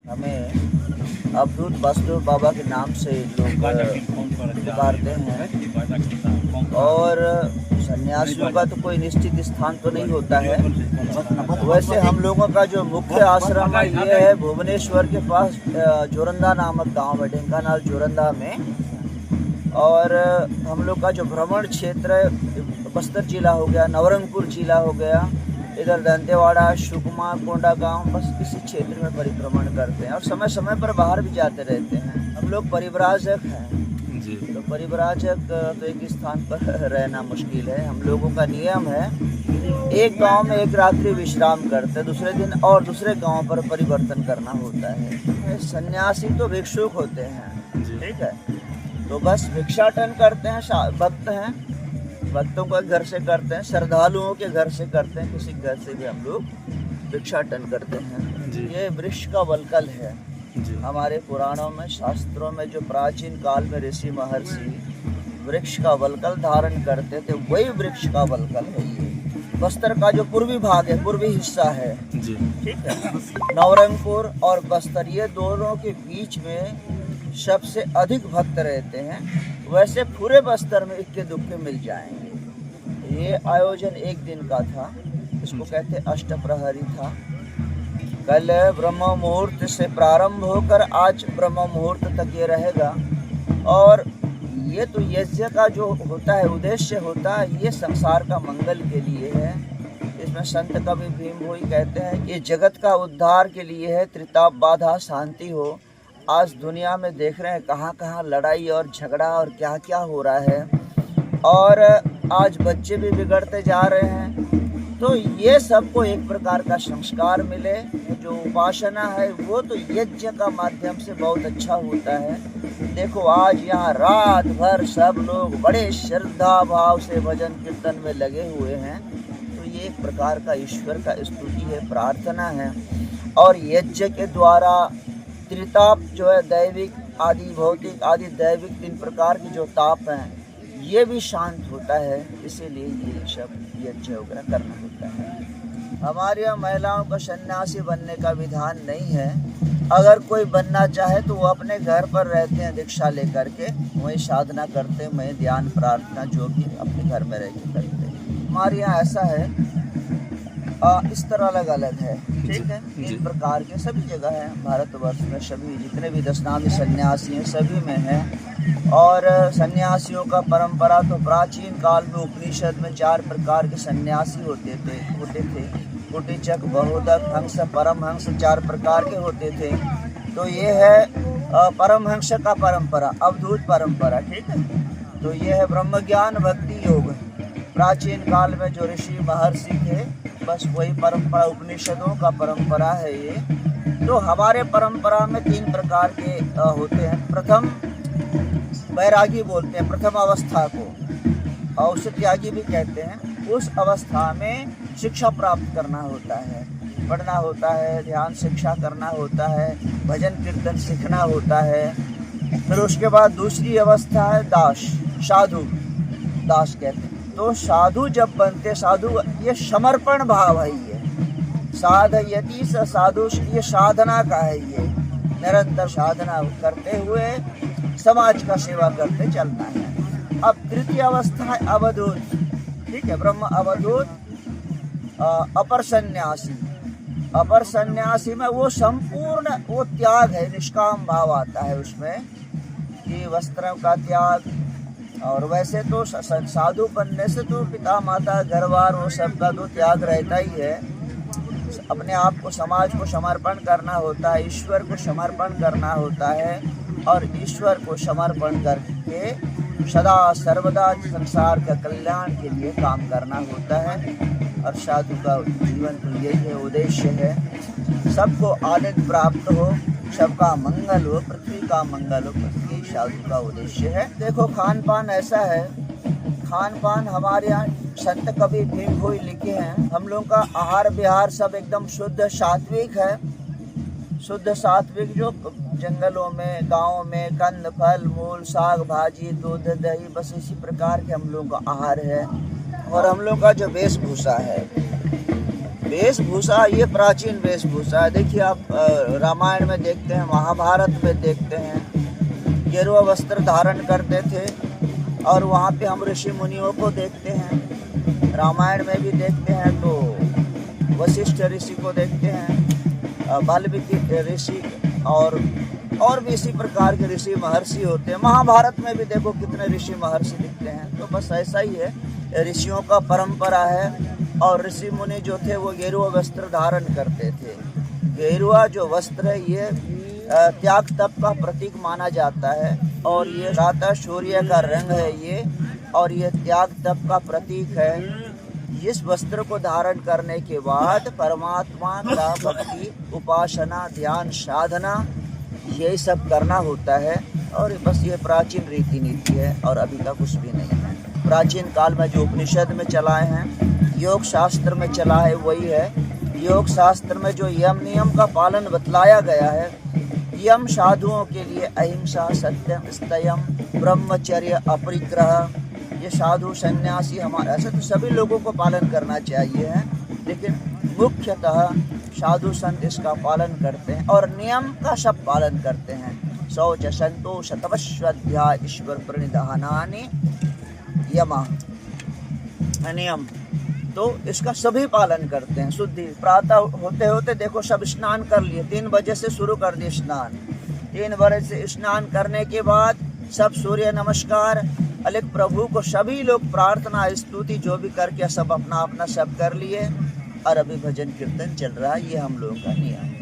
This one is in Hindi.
हमें अवधूत वासुदेव बाबा के नाम से लोग पुकारते हैं और सन्यासियों का तो कोई निश्चित स्थान तो नहीं होता है। वैसे हम लोगों का जो मुख्य आश्रम है ये है भुवनेश्वर के पास जोरंदा नामक गांव है, ढेंकानाल जोरंदा में। और हम लोग का जो भ्रमण क्षेत्र है बस्तर जिला हो गया, नवरंगपुर जिला हो गया, इधर दंतेवाड़ा, सुकमा, कोंडागांव, बस इसी क्षेत्र में परिभ्रमण करते हैं और समय समय पर बाहर भी जाते रहते हैं। हम लोग परिव्राजक हैं जी। तो परिव्राजक तो एक स्थान पर रहना मुश्किल है। हम लोगों का नियम है एक गांव में एक रात्रि विश्राम करते, दूसरे दिन और दूसरे गांव पर परिवर्तन करना होता है। सन्यासी तो भिक्षुक होते हैं, ठीक है, तो बस भिक्षाटन करते हैं। भक्त हैं, भक्तों के घर से करते हैं, श्रद्धालुओं के घर से करते हैं, किसी घर से भी हम लोग भिक्षाटन करते हैं। ये वृक्ष का वल्कल है। हमारे पुराणों में, शास्त्रों में जो प्राचीन काल में ऋषि महर्षि वृक्ष का वल्कल धारण करते थे, वही वृक्ष का वल्कल है ये। बस्तर का जो पूर्वी भाग है, पूर्वी हिस्सा है, ठीक है, नवरंगपुर और बस्तर, ये दोनों के बीच में सबसे अधिक भक्त रहते हैं। वैसे पूरे बस्तर में इक्के दुक्के मिल जाएंगे। ये आयोजन एक दिन का था, इसको कहते अष्टप्रहरी था। कल ब्रह्म मुहूर्त से प्रारंभ होकर आज ब्रह्म मुहूर्त तक ये रहेगा। और ये तो यज्ञ का जो होता है, उद्देश्य होता है, ये संसार का मंगल के लिए है। इसमें संत कवि भीम भोई कहते हैं कि जगत का उद्धार के लिए है, त्रिताप बाधा शांति हो। आज दुनिया में देख रहे हैं कहाँ कहाँ लड़ाई और झगड़ा और क्या क्या हो रहा है, और आज बच्चे भी बिगड़ते जा रहे हैं। तो ये सबको एक प्रकार का संस्कार मिले, जो उपासना है वो तो यज्ञ का माध्यम से बहुत अच्छा होता है। देखो आज यहाँ रात भर सब लोग बड़े श्रद्धा भाव से भजन कीर्तन में लगे हुए हैं। तो ये एक प्रकार का ईश्वर का स्तुति है, प्रार्थना है। और यज्ञ के द्वारा त्रिताप जो है, दैविक आदि भौतिक आदि दैविक, 3 प्रकार की जो ताप हैं, ये भी शांत होता है। इसीलिए ये सब यज्ञ वगैरह करना होता है। हमारे यहाँ महिलाओं का सन्यासी बनने का विधान नहीं है। अगर कोई बनना चाहे तो वो अपने घर पर रहते हैं, दीक्षा लेकर के वहीं साधना करते हैं, वहीं ध्यान प्रार्थना जो भी अपने घर में रह के करते हैं। हमारे यहाँ ऐसा है, इस तरह अलग अलग है, ठीक है। 3 प्रकार के सभी जगह है भारतवर्ष में, सभी जितने भी दशनामी सन्यासी हैं सभी में है। और सन्यासियों का परंपरा तो प्राचीन काल में उपनिषद में 4 प्रकार के सन्यासी होते थे। कुटिचक, बहुदक, हंस, परमहंस, 4 प्रकार के होते थे। तो ये है परमहंस का परंपरा, अवधूत परंपरा, ठीक है। तो ये है ब्रह्म ज्ञान भक्ति योग, प्राचीन काल में जो ऋषि महर्षि थे, बस वही परंपरा उपनिषदों का परंपरा है ये। तो हमारे परंपरा में 3 प्रकार के होते हैं। प्रथम वैरागी बोलते हैं प्रथम अवस्था को, औषध त्यागी भी कहते हैं। उस अवस्था में शिक्षा प्राप्त करना होता है, पढ़ना होता है, ध्यान शिक्षा करना होता है, भजन कीर्तन सीखना होता है। फिर उसके बाद दूसरी अवस्था है दास, साधु, दास कहते हैं। तो साधु जब बनते, साधु ये समर्पण भाव है, ये साधयति स साधु, ये साधना का है। ये निरंतर साधना करते हुए समाज का सेवा करते चलना है। अब तृतीय अवस्था है अवधूत, ठीक है, ब्रह्म अवधूत। अपर सन्यासी, अपर सन्यासी में वो संपूर्ण वो त्याग है, निष्काम भाव आता है उसमें कि वस्त्रों का त्याग। और वैसे तो साधु बनने से तो पिता माता घर बार वो सब का तो त्याग रहता ही है। अपने आप को समाज को समर्पण करना होता है, ईश्वर को समर्पण करना होता है, और ईश्वर को समर्पण करके सदा सर्वदा संसार का कल्याण के लिए काम करना होता है। और साधु का जीवन तो यही है, उद्देश्य है सबको आनंद प्राप्त हो, सबका मंगल हो, पृथ्वी का मंगल हो, पृथ्वी साधु का उद्देश्य है। देखो खान पान ऐसा है, खान पान हमारे यहाँ संत कवि भीम भोई लिखे हैं, हम लोग का आहार विहार सब एकदम शुद्ध सात्विक है। शुद्ध सात्विक जो जंगलों में, गाँव में कंद फल मूल साग भाजी दूध दही, बस इसी प्रकार के हम लोग का आहार है। और हम लोग का जो वेशभूषा है वेशभूषा ये प्राचीन वेशभूषा है। देखिए आप रामायण में देखते हैं, महाभारत में देखते हैं, गेरुआ वस्त्र धारण करते थे। और वहाँ पे हम ऋषि मुनियों को देखते हैं, रामायण में भी देखते हैं तो वशिष्ठ ऋषि को देखते हैं, वाल्मीकि ऋषि और भी इसी प्रकार के ऋषि महर्षि होते हैं। महाभारत में भी देखो कितने ऋषि महर्षि दिखते हैं। तो बस ऐसा ही है, ऋषियों का परंपरा है। और ऋषि मुनि जो थे वो गेरुआ वस्त्र धारण करते थे। गेरुआ जो वस्त्र है ये त्याग तप का प्रतीक माना जाता है। और ये राता सूर्य का रंग है ये, और ये त्याग तप का प्रतीक है। इस वस्त्र को धारण करने के बाद परमात्मा का भक्ति, उपासना, ध्यान, साधना ये सब करना होता है। और बस ये प्राचीन रीति नीति है और अभी का कुछ भी नहीं है। प्राचीन काल में जो उपनिषद में चलाए हैं, योग शास्त्र में चला है वही है। योग शास्त्र में जो यम नियम का पालन बतलाया गया है, यम साधुओं के लिए अहिंसा, सत्यम, स्तयम, ब्रह्मचर्य, अपरिग्रह, ये साधु सन्यासी हमारे ऐसे तो सभी लोगों को पालन करना चाहिए है, लेकिन मुख्यतः साधु संत इसका पालन करते हैं और नियम का सब पालन करते हैं। शौच, संतोष, तपस्वाध्याय, ईश्वर प्रणिधानानि यमा नियम, तो इसका सभी पालन करते हैं। शुद्धि प्रातः होते होते देखो सब स्नान कर लिए, 3 बजे से शुरू कर दिए स्नान। 3 बजे से स्नान करने के बाद सब सूर्य नमस्कार, अलिक प्रभु को सभी लोग प्रार्थना स्तुति जो भी करके सब अपना अपना सब कर लिए। और अभी भजन कीर्तन चल रहा है, ये हम लोगों का नियम।